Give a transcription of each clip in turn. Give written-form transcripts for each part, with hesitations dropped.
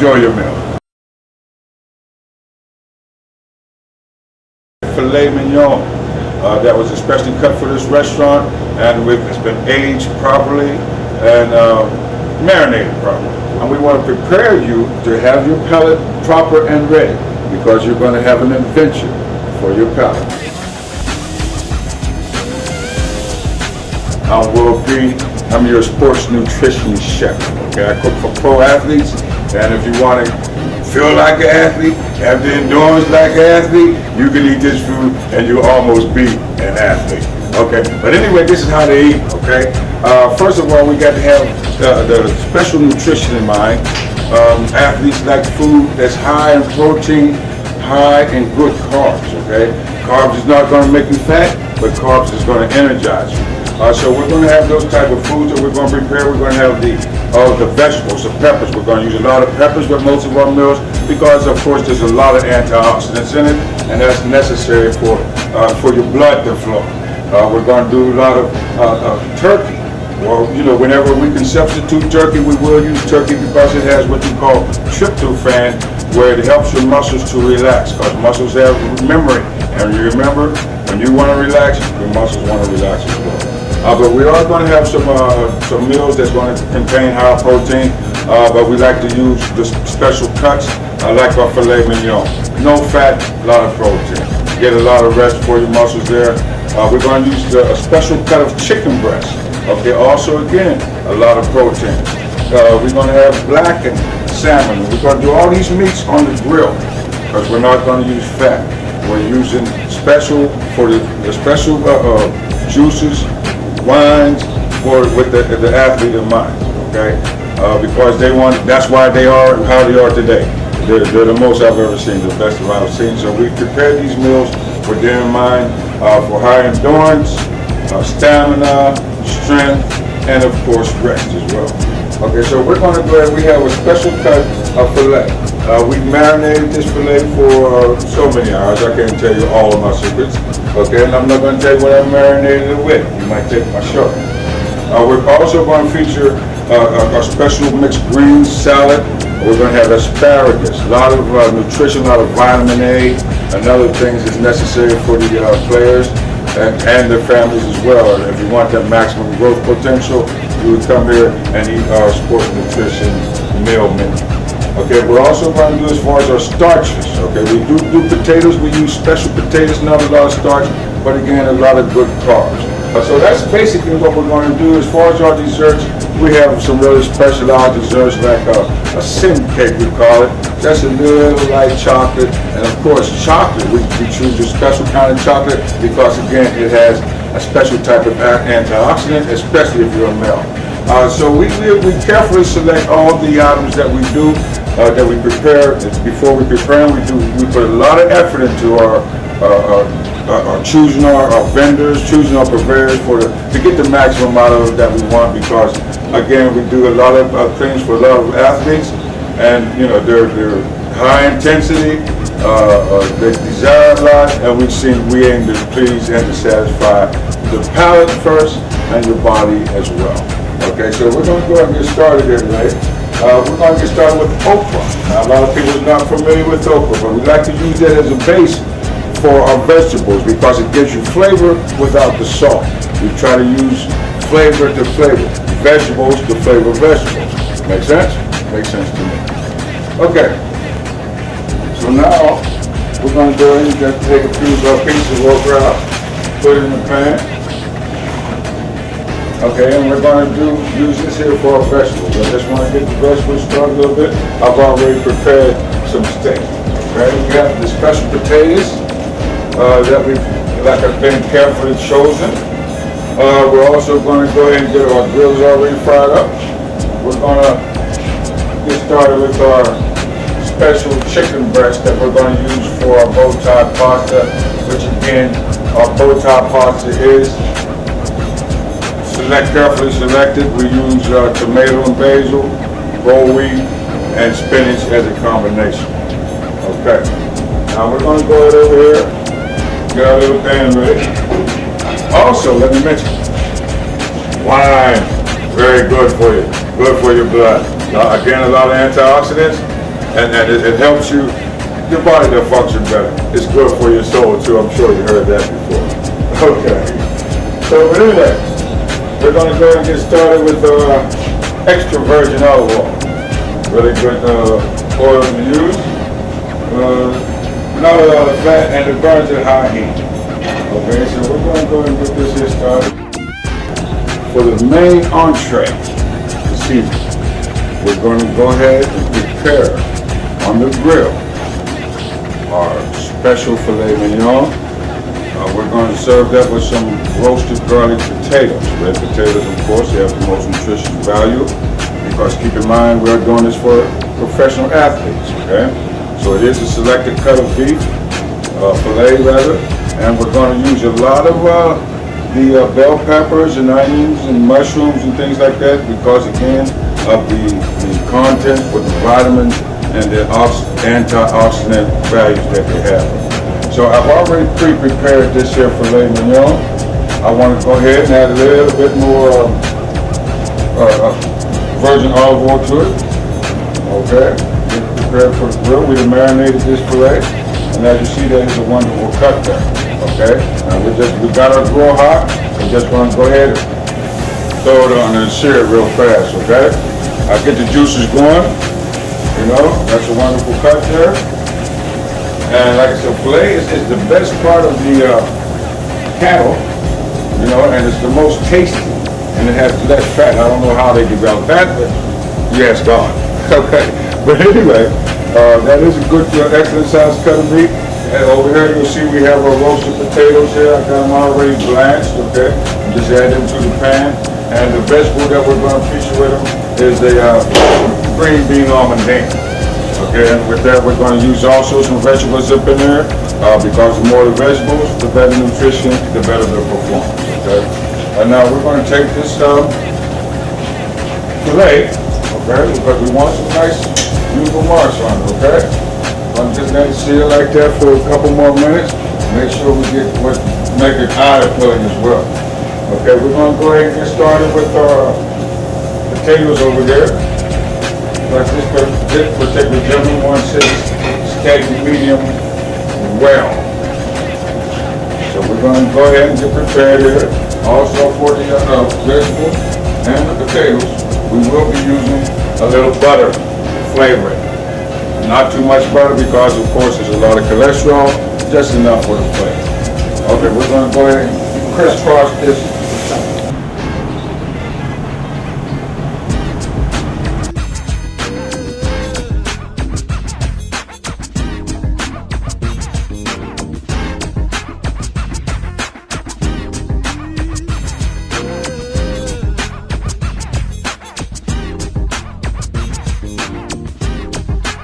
Enjoy your meal. Filet mignon that was especially cut for this restaurant, and it's been aged properly and marinated properly. And we want to prepare you to have your palate proper and ready, because you're going to have an adventure for your palate. I'm Will B. I'm your sports nutrition chef. Okay, I cook for pro athletes, and if you want to feel like an athlete, have the endurance like an athlete, you can eat this food and you'll almost be an athlete. Okay, but anyway, this is how they eat. Okay, first of all, we got to have the special nutrition in mind. Athletes like food that's high in protein, high in good carbs. Okay, carbs is not going to make you fat, but carbs is going to energize you. So we're going to have those type of foods that we're going to prepare. We're going to have the vegetables, the peppers. We're going to use a lot of peppers with most of our meals because, of course, there's a lot of antioxidants in it, and that's necessary for your blood to flow. We're going to do a lot of turkey. Well, you know, whenever we can substitute turkey, we will use turkey because it has what you call tryptophan, where it helps your muscles to relax, because muscles have memory. And you remember, when you want to relax, your muscles want to relax as well. But we are going to have some meals that's going to contain high protein, but we like to use the special cuts, like our filet mignon. No fat, a lot of protein. Get a lot of rest for your muscles there. We're going to use a special cut of chicken breast. Okay, also again, a lot of protein. We're going to have blackened salmon. We're going to do all these meats on the grill because we're not going to use fat. We're using special for the special juices, wines with the athlete in mind. Okay, because that's why they are how they are today. They're the most I've ever seen, the best that I've seen. So we prepare these meals with them in mind for high endurance, stamina, strength, and of course rest as well. Okay, so we're going to go ahead. We have a special cut of filet. We marinated this filet for so many hours. I can't tell you all of my secrets. Okay, and I'm not going to tell you what I marinated it with. You might take my shot. We're also going to feature a special mixed greens salad. We're going to have asparagus, a lot of nutrition, a lot of vitamin A, and other things that's necessary for the players and their families as well. And if you want that maximum growth potential, you would come here and eat our sports nutrition meal menu. Okay, we're also going to do as far as our starches. Okay, we do potatoes. We use special potatoes, not a lot of starch, but again, a lot of good carbs. So that's basically what we're going to do. As far as our desserts, we have some really specialized desserts like a sin cake, we call it. That's a little light chocolate, and of course chocolate. We choose a special kind of chocolate because again, it has a special type of antioxidant, especially if you're a male. So we carefully select all the items that we do, that we prepare. Before we prepare them, we put a lot of effort into our choosing our vendors, choosing our purveyors to get the maximum out of it that we want, because again, we do a lot of things for a lot of athletes, and you know they're high intensity, they desire a lot, and we aim to please and to satisfy the palate first and your body as well. Okay, so we're going to go ahead and get started here today. We're going to get started with okra. Now, a lot of people are not familiar with okra, but we like to use that as a base for our vegetables because it gives you flavor without the salt. We try to use flavor to flavor, vegetables to flavor vegetables. Make sense? Makes sense to me. Okay, so now we're going to go ahead and just take a few pieces of okra out, put it in the pan. Okay, and we're going to use this here for our vegetables. I just want to get the vegetables started a little bit. I've already prepared some steak. Okay, we have the special potatoes that have been carefully chosen. We're also going to go ahead and get our grills already fried up. We're going to get started with our special chicken breast that we're going to use for our bow tie pasta, which again, our bow tie pasta is carefully selected. We use tomato and basil, roll wheat, and spinach as a combination. Okay, now we're going to go ahead over here, get our little pan ready. Also, let me mention, wine, very good for you, good for your blood. Again, a lot of antioxidants, and it helps you, your body to function better. It's good for your soul too. I'm sure you heard that before. Okay. So anyway, we're going to go and get started with extra virgin olive oil. Really good oil to use. Not a lot of fat, and it burns at high heat. Okay, so we're going to go and get this here started. For the main entree this evening, we're going to go ahead and prepare on the grill our special filet mignon. We're going to serve that with some roasted garlic potatoes. Red potatoes, of course, they have the most nutritious value, because keep in mind we're doing this for professional athletes, okay? So it is a selected cut of beef, filet rather, and we're going to use a lot of the bell peppers and onions and mushrooms and things like that, because again of the content with the vitamins and the antioxidant values that they have. So I've already pre-prepared this here filet mignon. I want to go ahead and add a little bit more virgin olive oil to it. Okay, get prepared for the grill. We marinated this filet, and as you see, that is the one that we'll cut there. Okay, now we got our grill hot. We just want to go ahead and throw it on and sear it real fast. Okay, I'll get the juices going. You know, that's a wonderful cut there. And like I said, filet is the best part of the cattle, you know, and it's the most tasty, and it has less fat. I don't know how they develop that, but yes, God. Okay, but anyway, that is a good, excellent size cut of meat. And over here you'll see we have our roasted potatoes here. I got them already blanched, okay? Just add them to the pan. And the vegetable that we're going to feature with them is the green bean almondine. Okay, and with that we're going to use also some vegetables up in there, because the more the vegetables, the better nutrition, the better the performance, okay? And now we're going to take this filet, okay, because we want some nice beautiful marks on it, okay? I'm just going to sear it like that for a couple more minutes. Make sure we get make it eye appealing as well. Okay, we're going to go ahead and get started with our potatoes over here. Like this particular gentleman wants his steak medium well. So we're going to go ahead and get prepared here. Also for the vegetables and the potatoes, we will be using a little butter flavoring. Not too much butter, because of course there's a lot of cholesterol, just enough for the flavor. Okay, we're going to go ahead and crisscross this.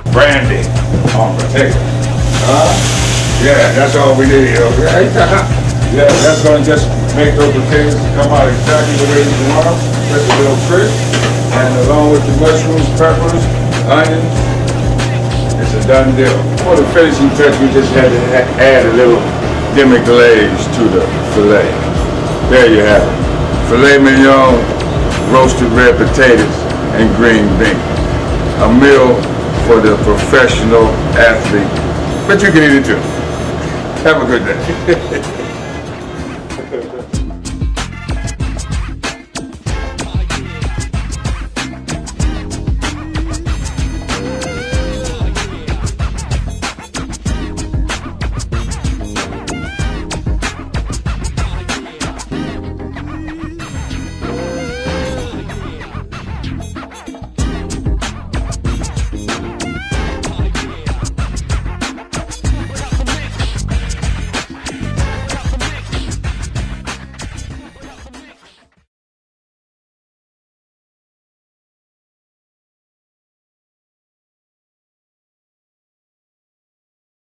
Brandy on potatoes. Yeah, that's all we need, okay? Yeah, that's going to just make those potatoes come out exactly the way you want them, just a little crisp. And along with the mushrooms, peppers, onions, it's a done deal. For the finishing touch, we just had to add a little demi-glaze to the filet. There you have it. Filet mignon, roasted red potatoes, and green beans. A meal for the professional athlete, but you can eat it too. Have a good day.